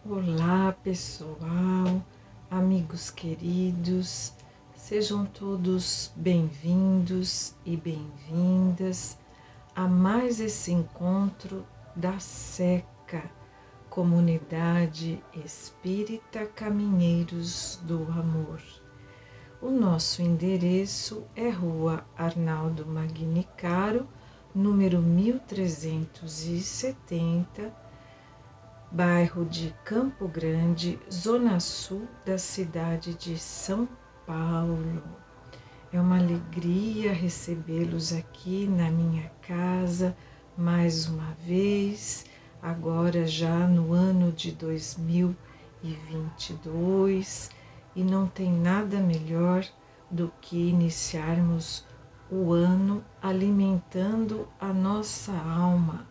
Olá, pessoal, amigos queridos, sejam todos bem-vindos e bem-vindas a mais esse encontro da SECA, Comunidade Espírita Caminheiros do Amor. O nosso endereço é Rua Arnaldo Magnicaro, número 1370, bairro de Campo Grande, zona sul da cidade de São Paulo. É uma alegria recebê-los aqui na minha casa mais uma vez, agora já no ano de 2022, e não tem nada melhor do que iniciarmos o ano alimentando a nossa alma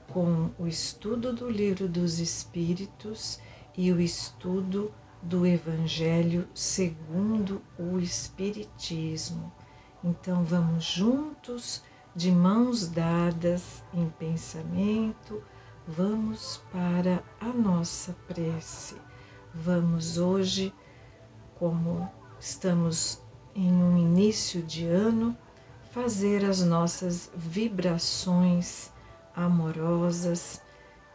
com o estudo do Livro dos Espíritos e o estudo do Evangelho segundo o Espiritismo. Então vamos juntos, de mãos dadas em pensamento, vamos para a nossa prece. Vamos hoje, como estamos em um início de ano, fazer as nossas vibrações amorosas,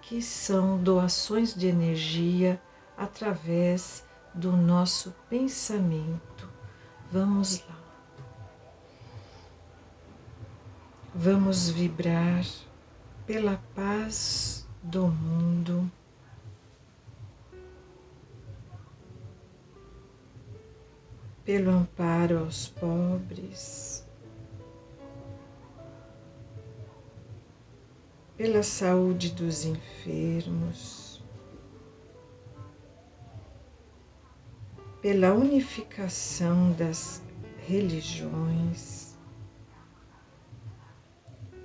que são doações de energia através do nosso pensamento. Vamos lá. Vamos vibrar pela paz do mundo, pelo amparo aos pobres, pela saúde dos enfermos, pela unificação das religiões,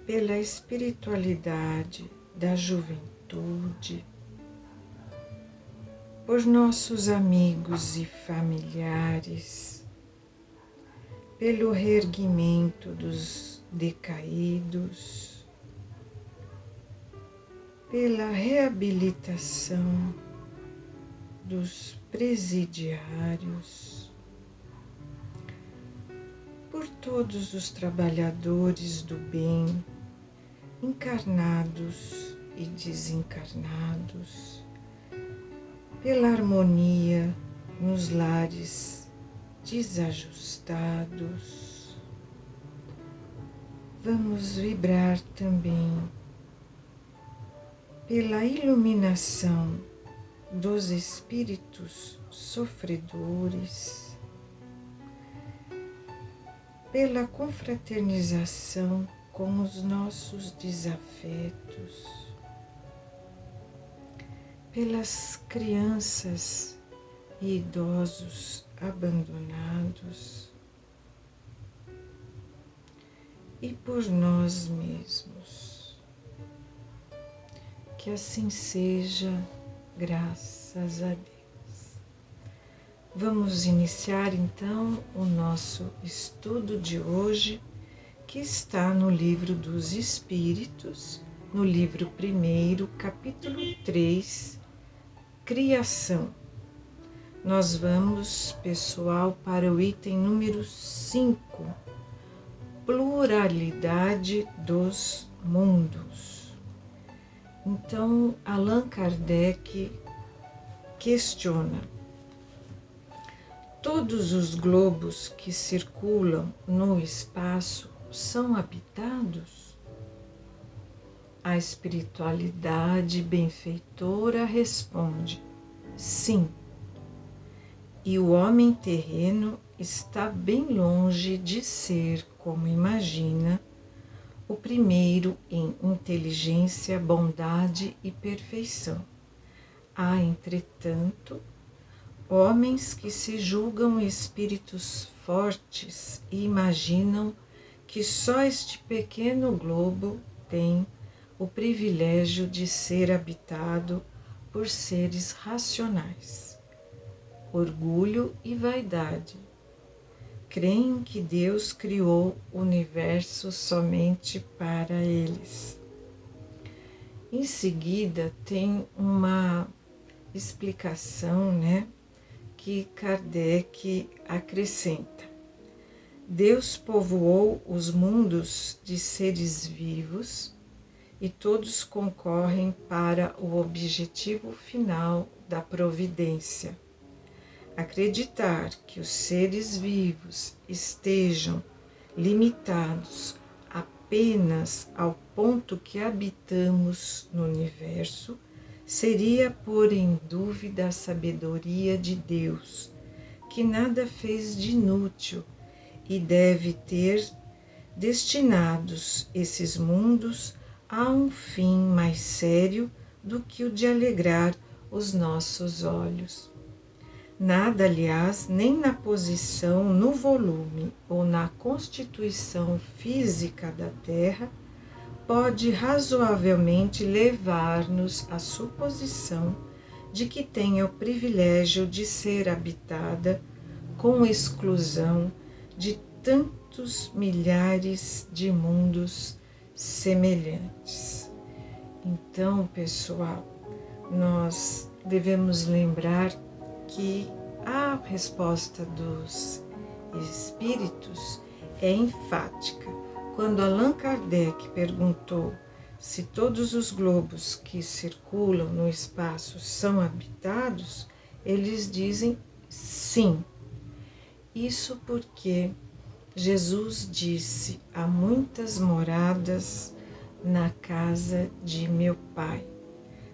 pela espiritualidade da juventude, por nossos amigos e familiares, pelo reerguimento dos decaídos, pela reabilitação dos presidiários, por todos os trabalhadores do bem, encarnados e desencarnados, pela harmonia nos lares desajustados. Vamos vibrar também pela iluminação dos espíritos sofredores, pela confraternização com os nossos desafetos, pelas crianças e idosos abandonados e por nós mesmos. Que assim seja, graças a Deus. Vamos iniciar então o nosso estudo de hoje, que está no Livro dos Espíritos, no livro 1, capítulo 3, Criação. Nós vamos, pessoal, para o item número 5, Pluralidade dos Mundos. Então, Allan Kardec questiona: todos os globos que circulam no espaço são habitados? A espiritualidade benfeitora responde: sim. E o homem terreno está bem longe de ser, como imagina, o primeiro em inteligência, bondade e perfeição. Há, entretanto, homens que se julgam espíritos fortes e imaginam que só este pequeno globo tem o privilégio de ser habitado por seres racionais. Orgulho e vaidade. Creem que Deus criou o universo somente para eles. Em seguida, tem uma explicação, que Kardec acrescenta. Deus povoou os mundos de seres vivos e todos concorrem para o objetivo final da providência. Acreditar que os seres vivos estejam limitados apenas ao ponto que habitamos no universo seria pôr em dúvida a sabedoria de Deus, que nada fez de inútil e deve ter destinados esses mundos a um fim mais sério do que o de alegrar os nossos olhos. Nada, aliás, nem na posição, no volume ou na constituição física da Terra pode razoavelmente levar-nos à suposição de que tenha o privilégio de ser habitada com exclusão de tantos milhares de mundos semelhantes. Então, pessoal, nós devemos lembrar que a resposta dos espíritos é enfática. Quando Allan Kardec perguntou se todos os globos que circulam no espaço são habitados, eles dizem sim. Isso porque Jesus disse: há muitas moradas na casa de meu Pai.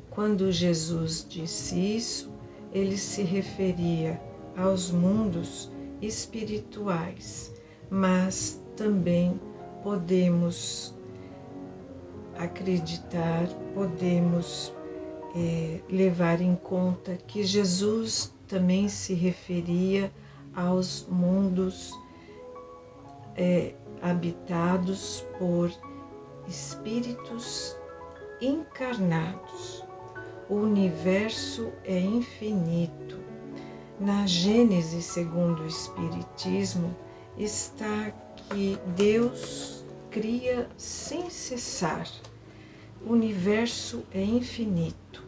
Quando Jesus disse isso, ele se referia aos mundos espirituais, mas também podemos acreditar, podemos levar em conta que Jesus também se referia aos mundos habitados por espíritos encarnados. O universo é infinito. Na Gênese, segundo o Espiritismo, está que Deus cria sem cessar. O universo é infinito.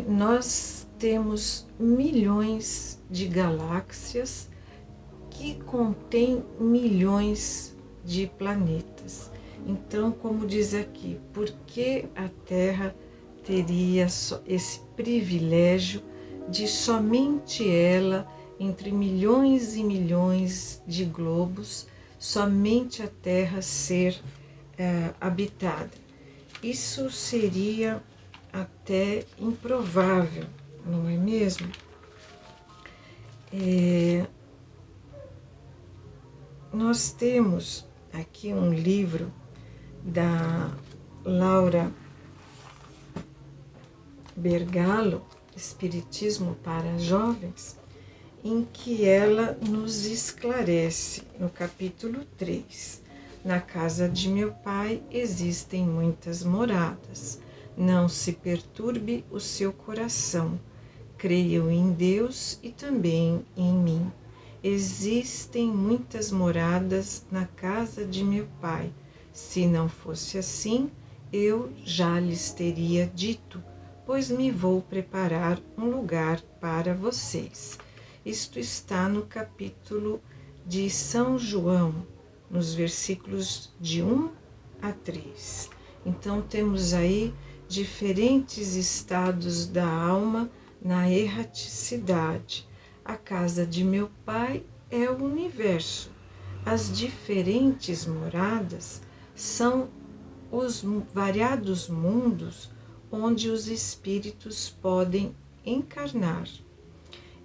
Nós temos milhões de galáxias que contêm milhões de planetas. Então, como diz aqui, por que a Terra teria esse privilégio de somente ela, entre milhões e milhões de globos, somente a Terra ser habitada? Isso seria até improvável, não é mesmo? Nós temos aqui um livro da Laura Bergalo, Espiritismo para Jovens, em que ela nos esclarece no capítulo 3. Na casa de meu Pai existem muitas moradas. Não se perturbe o seu coração. Creiam em Deus e também em mim. Existem muitas moradas na casa de meu Pai. Se não fosse assim, eu já lhes teria dito, pois me vou preparar um lugar para vocês. Isto está no capítulo de São João, nos versículos de 1 a 3. Então, temos aí diferentes estados da alma na erraticidade. A casa de meu Pai é o universo. As diferentes moradas são os variados mundos onde os espíritos podem encarnar.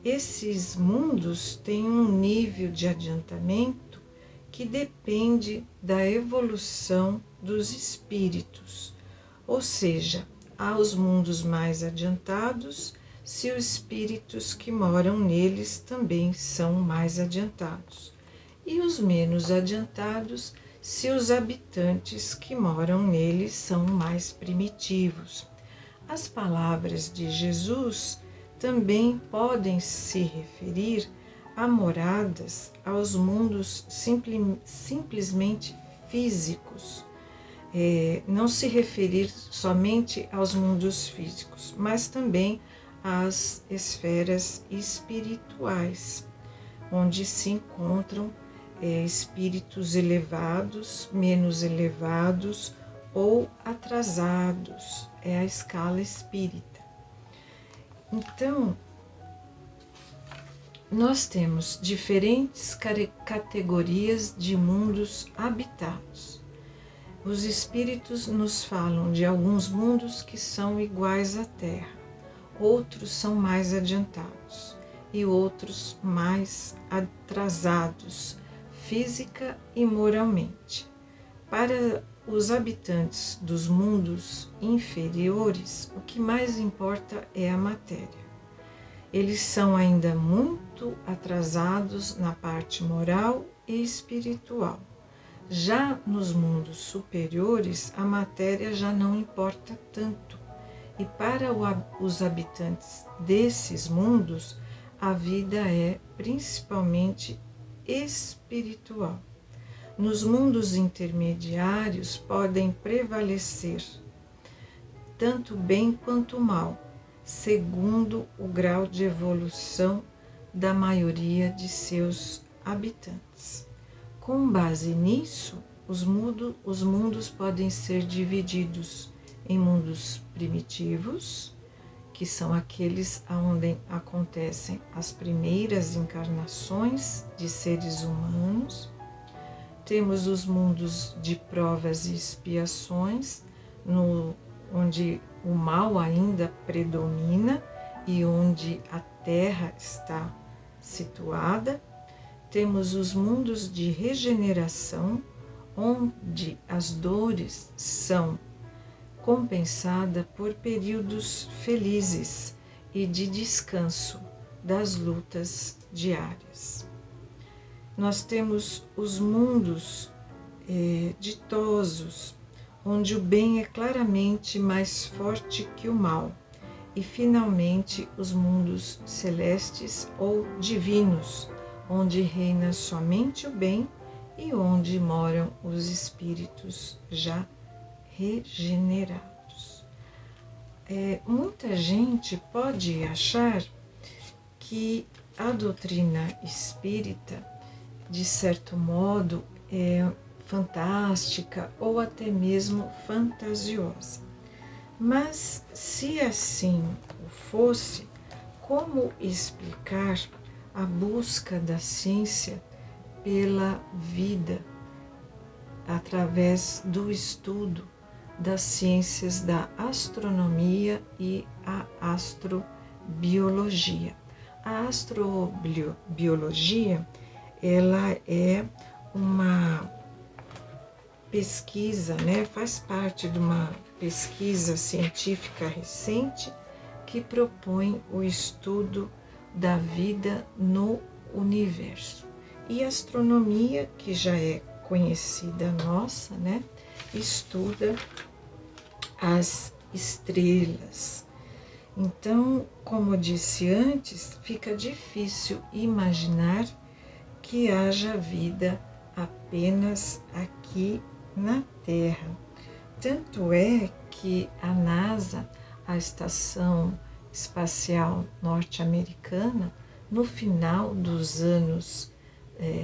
Esses mundos têm um nível de adiantamento que depende da evolução dos espíritos, ou seja, há os mundos mais adiantados se os espíritos que moram neles também são mais adiantados, e os menos adiantados se os habitantes que moram neles são mais primitivos. As palavras de Jesus também podem se referir a moradas aos mundos simplesmente físicos, não se referir somente aos mundos físicos, mas também as esferas espirituais, onde se encontram espíritos elevados, menos elevados ou atrasados. É a escala espírita. Então, nós temos diferentes categorias de mundos habitados. Os espíritos nos falam de alguns mundos que são iguais à Terra, outros são mais adiantados e outros mais atrasados, física e moralmente. Para os habitantes dos mundos inferiores, o que mais importa é a matéria. Eles são ainda muito atrasados na parte moral e espiritual. Já nos mundos superiores, a matéria já não importa tanto. E para os habitantes desses mundos, a vida é principalmente espiritual. Nos mundos intermediários podem prevalecer tanto bem quanto mal, segundo o grau de evolução da maioria de seus habitantes. Com base nisso, os mundos podem ser divididos em mundos primitivos, que são aqueles onde acontecem as primeiras encarnações de seres humanos. Temos os mundos de provas e expiações, onde o mal ainda predomina e onde a Terra está situada. Temos os mundos de regeneração, onde as dores são compensadas por períodos felizes e de descanso das lutas diárias. Nós temos os mundos ditosos, onde o bem é claramente mais forte que o mal, e finalmente os mundos celestes ou divinos, onde reina somente o bem e onde moram os espíritos já regenerados. Muita gente pode achar que a doutrina espírita, de certo modo, é fantástica ou até mesmo fantasiosa. Mas, se assim o fosse, como explicar a busca da ciência pela vida através do estudo das ciências da astronomia e a astrobiologia? A astrobiologia, ela é uma pesquisa, faz parte de uma pesquisa científica recente que propõe o estudo da vida no universo. E a astronomia, que já é conhecida nossa, estuda as estrelas. Então, como eu disse antes, fica difícil imaginar que haja vida apenas aqui na Terra. Tanto é que a NASA, a Estação Espacial Norte-Americana, no final dos anos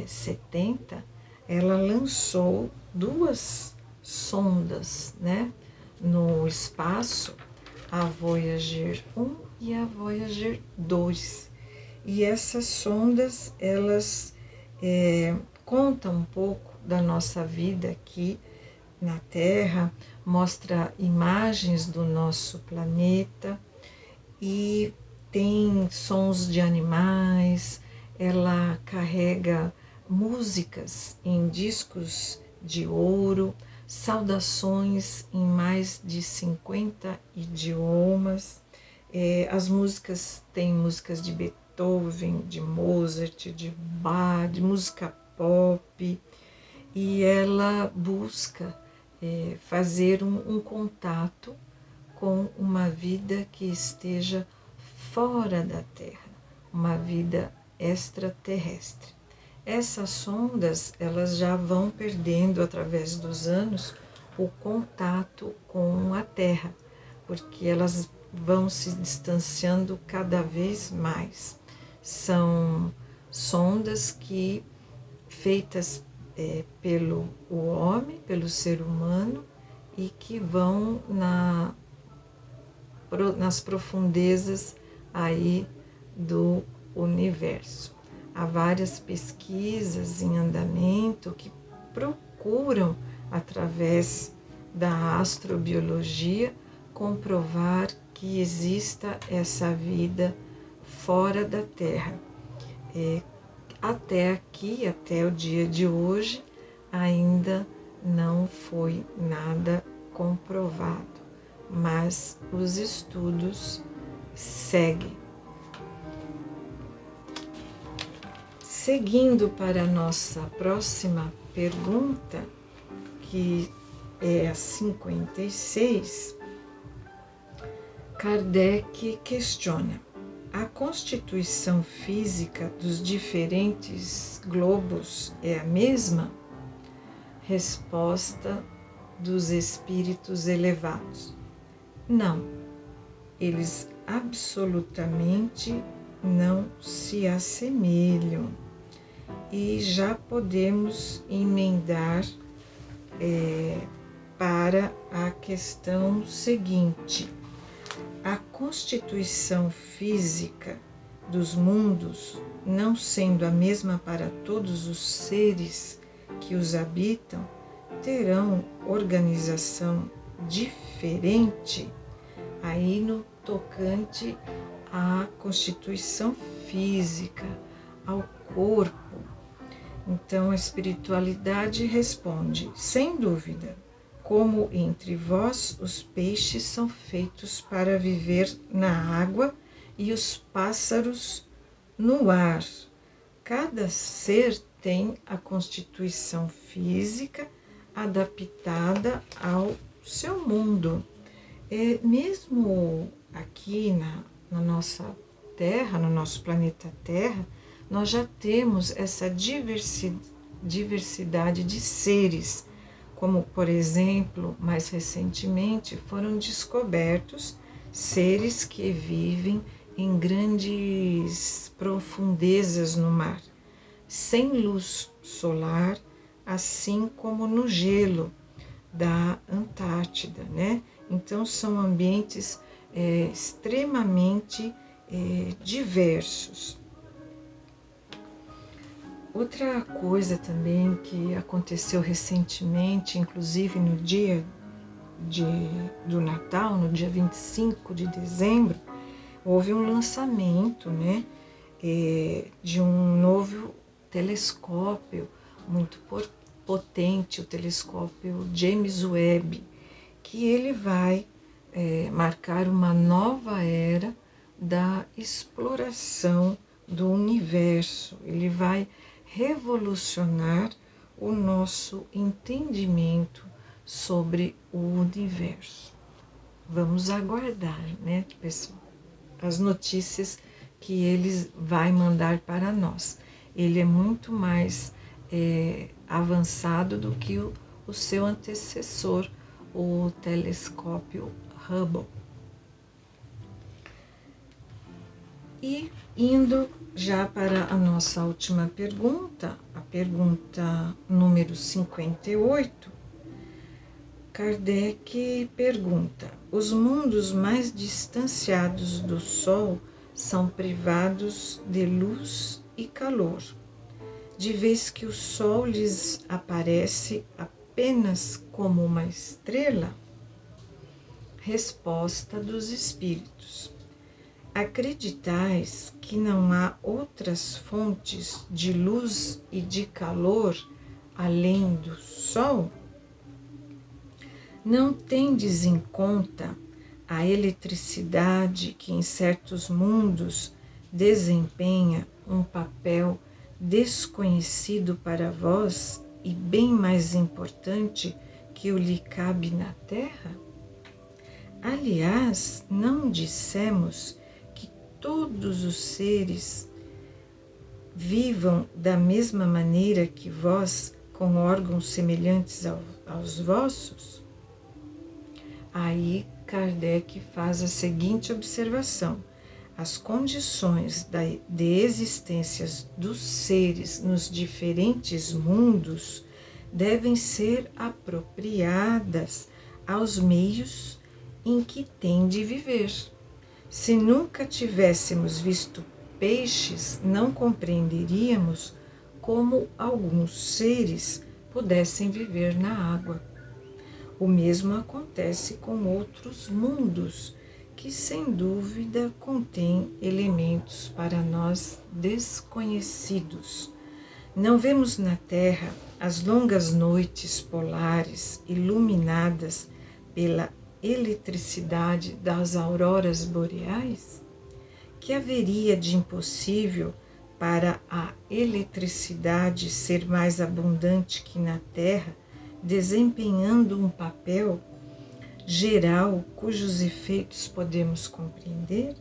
70, ela lançou 2 sondas, no espaço, a Voyager 1 e a Voyager 2. E essas sondas, elas contam um pouco da nossa vida aqui na Terra, mostra imagens do nosso planeta e tem sons de animais. Ela carrega músicas em discos de ouro, saudações em mais de 50 idiomas. As músicas têm músicas de Beethoven, de Mozart, de Bach, de música pop, e ela busca fazer um contato com uma vida que esteja fora da Terra, uma vida extraterrestre. Essas sondas, elas já vão perdendo através dos anos o contato com a Terra, porque elas vão se distanciando cada vez mais. São sondas que feitas pelo homem, pelo ser humano, e que vão nas profundezas aí do universo. Há várias pesquisas em andamento que procuram, através da astrobiologia, comprovar que exista essa vida fora da Terra. Até aqui, até o dia de hoje, ainda não foi nada comprovado, mas os estudos seguem. Seguindo para a nossa próxima pergunta, que é a 56, Kardec questiona: a constituição física dos diferentes globos é a mesma? Resposta dos espíritos elevados: não, eles absolutamente não se assemelham. E já podemos emendar para a questão seguinte: a constituição física dos mundos, não sendo a mesma para todos os seres que os habitam, terão organização diferente aí no tocante à constituição física, ao corpo. Então a espiritualidade responde: sem dúvida, como entre vós os peixes são feitos para viver na água e os pássaros no ar. Cada ser tem a constituição física adaptada ao seu mundo. Mesmo aqui na nossa Terra, no nosso planeta Terra, nós já temos essa diversidade de seres, como, por exemplo, mais recentemente foram descobertos seres que vivem em grandes profundezas no mar, sem luz solar, assim como no gelo da Antártida, né? Então são ambientes extremamente diversos. Outra coisa também que aconteceu recentemente, inclusive no dia do Natal, no dia 25 de dezembro, houve um lançamento, né, de um novo telescópio muito potente, o telescópio James Webb, que ele vai marcar uma nova era da exploração do universo. Ele vai revolucionar o nosso entendimento sobre o universo. Vamos aguardar, né, pessoal, as notícias que ele vai mandar para nós. Ele é muito mais avançado do que o seu antecessor, o telescópio Hubble. E indo já para a nossa última pergunta, a pergunta número 58, Kardec pergunta: os mundos mais distanciados do Sol são privados de luz e calor, de vez que o Sol lhes aparece apenas como uma estrela? Resposta dos espíritos: acreditais que não há outras fontes de luz e de calor além do Sol? Não tendes em conta a eletricidade que em certos mundos desempenha um papel desconhecido para vós e bem mais importante que o lhe cabe na Terra? Aliás, não dissemos que todos os seres vivam da mesma maneira que vós, com órgãos semelhantes aos vossos? Aí Kardec faz a seguinte observação: as condições de existência dos seres nos diferentes mundos devem ser apropriadas aos meios em que têm de viver. Se nunca tivéssemos visto peixes, não compreenderíamos como alguns seres pudessem viver na água. O mesmo acontece com outros mundos, que sem dúvida contêm elementos para nós desconhecidos. Não vemos na Terra as longas noites polares iluminadas pela eletricidade das auroras boreais? Que haveria de impossível para a eletricidade ser mais abundante que na Terra, desempenhando um papel geral cujos efeitos podemos compreender?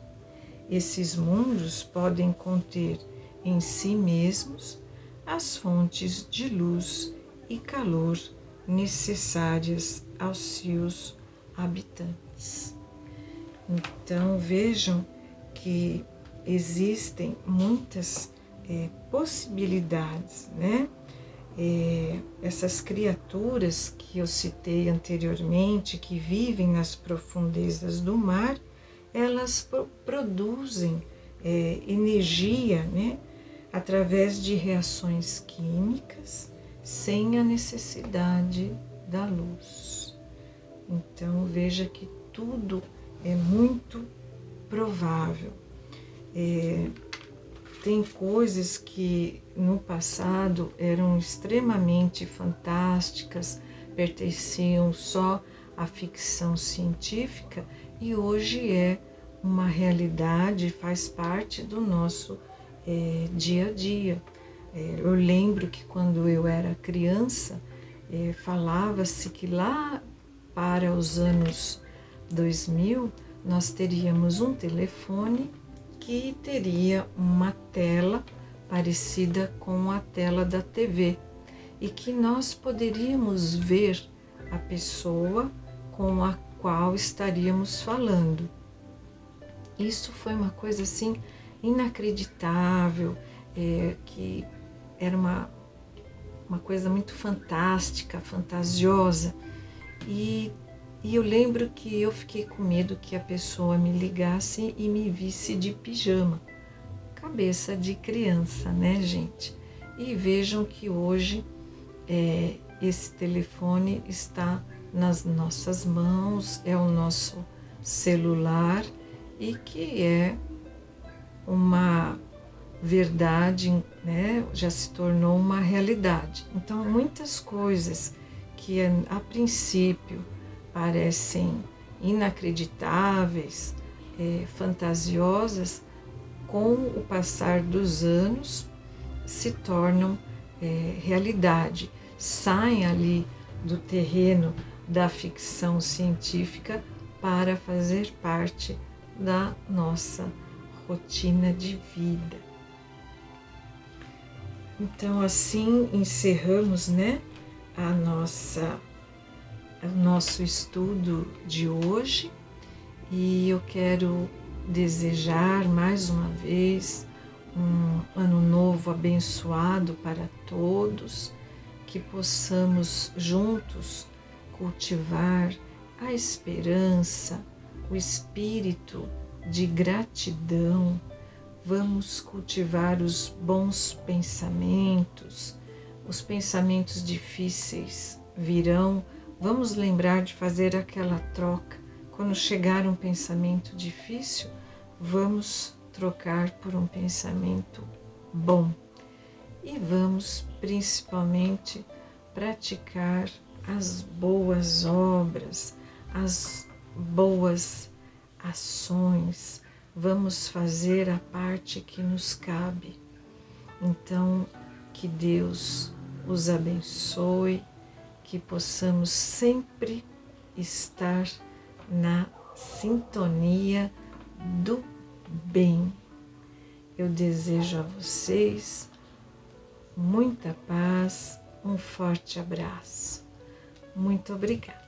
Esses mundos podem conter em si mesmos as fontes de luz e calor necessárias aos seus habitantes. Então vejam que existem muitas possibilidades, né? Essas criaturas que eu citei anteriormente, que vivem nas profundezas do mar, elas produzem energia, né? Através de reações químicas, sem a necessidade da luz. Então veja que tudo é muito provável. Tem coisas que no passado eram extremamente fantásticas, pertenciam só à ficção científica e hoje é uma realidade, faz parte do nosso dia a dia. Eu lembro que quando eu era criança, falava-se que lá para os anos 2000, nós teríamos um telefone que teria uma tela parecida com a tela da TV e que nós poderíamos ver a pessoa com a qual estaríamos falando. Isso foi uma coisa assim inacreditável, que era uma coisa muito fantástica, fantasiosa. E eu lembro que eu fiquei com medo que a pessoa me ligasse e me visse de pijama. Cabeça de criança, né, gente? E vejam que hoje esse telefone está nas nossas mãos, é o nosso celular e que é uma verdade, né? Já se tornou uma realidade. Então, muitas coisas que a princípio parecem inacreditáveis, fantasiosas, com o passar dos anos se tornam realidade, saem ali do terreno da ficção científica para fazer parte da nossa rotina de vida. Então assim encerramos, né, o nosso estudo de hoje, e eu quero desejar mais uma vez um ano novo abençoado para todos, que possamos juntos cultivar a esperança, o espírito de gratidão. Vamos cultivar os bons pensamentos, os pensamentos difíceis virão. Vamos lembrar de fazer aquela troca. Quando chegar um pensamento difícil, vamos trocar por um pensamento bom. E vamos principalmente praticar as boas obras, as boas ações. Vamos fazer a parte que nos cabe. Então, que Deus os abençoe, que possamos sempre estar na sintonia do bem. Eu desejo a vocês muita paz, um forte abraço. Muito obrigada.